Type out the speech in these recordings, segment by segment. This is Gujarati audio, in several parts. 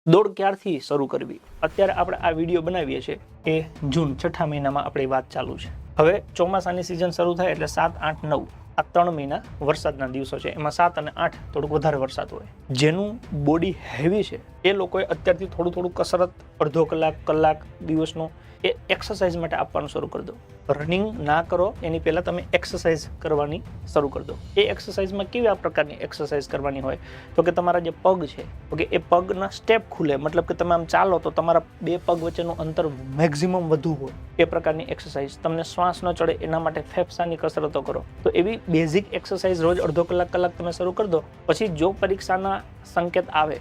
દોડ ક્યારથી શરૂ કરવી? અત્યારે આપણે આ વિડીયો બનાવીએ છીએ એ જૂન 6 મહિનામાં આપણી વાત ચાલુ છે. હવે ચોમાસાની સિઝન શરૂ થાય એટલે 7, 8, 9 આ 3 મહિના વરસાદના દિવસો છે. એમાં 7 અને 8 થોડુંક વધારે વરસાદ હોય. જેનું બોડી હેવી છે એ લોકોએ અત્યારથી થોડું કસરત અડધો કલાક દિવસનો એ એક્સરસાઇઝ માટે આપવાનું શરૂ કરી દો. રનિંગ ના કરો એની પહેલાં તમે એક્સરસાઇઝ કરવાની શરૂ કરી દો. એ એક્સરસાઇઝમાં કેવા પ્રકારની એક્સરસાઇઝ કરવાની હોય તો કે તમારા જે પગ છે ઓકે એ પગના સ્ટેપ ખુલે, મતલબ કે તમે આમ ચાલો તો તમારા બે પગ વચ્ચેનું અંતર મેક્સિમમ વધુ હોય એ પ્રકારની એક્સરસાઇઝ. તમને શ્વાસ ન ચડે એના માટે ફેફસાની કસરતો કરો. તો એવી બેઝિક એક્સરસાઇઝ રોજ અડધો કલાક તમે શરૂ કરી દો. પછી જો પરીક્ષાના સંકેત આવે,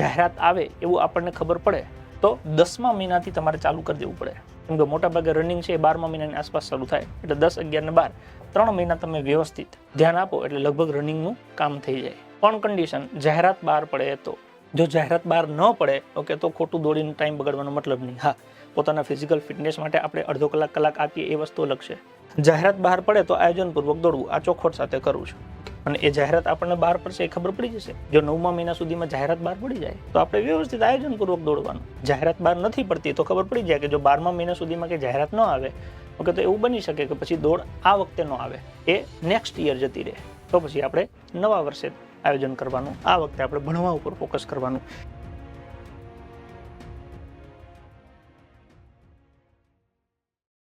જાહેરાત આવે એવું આપણને ખબર પડે તો 10મા મહિનાથી તમારે ચાલુ કરી દેવું પડે. કેમ કે મોટાભાગે રનિંગ છે એ 12મા મહિનાની આસપાસ શરૂ થાય. એટલે 10, 11 ને 12 3 મહિના તમે વ્યવસ્થિત ધ્યાન આપો એટલે લગભગ રનિંગનું કામ થઈ જાય. પણ કન્ડિશન જાહેરાત બહાર પડે તો. જો જાહેરાત બહાર ન પડે ઓકે તો ખોટું દોડીને ટાઈમ બગાડવાનો મતલબ નહીં. હા, પોતાના ફિઝિકલ ફિટનેસ માટે આપણે અડધો કલાક આપીએ એ વસ્તુ અલગ છે. જાહેરાત બહાર પડે તો આયોજનપૂર્વક દોડવું, આ ચોખવટ સાથે કરું છું. અને એ જાહેરાત આપણને બહાર પડશે એ ખબર પડી જશે. જો 9મા મહિના સુધીમાં જાહેરાત બહાર પડી જાય તો આપણે વ્યવસ્થિત આયોજનપૂર્વક દોડવાનું. જાહેરાત બહાર નથી પડતી તો ખબર પડી જાય કે જો 12મા મહિના સુધીમાં કે જાહેરાત ન આવે ઓકે તો એવું બની શકે કે પછી દોડ આ વખતે ન આવે, એ નેક્સ્ટ યર જતી રહે. તો પછી આપણે નવા વર્ષે આયોજન કરવાનું. આ વખતે આપણે ભણવા ઉપર ફોકસ કરવાનું.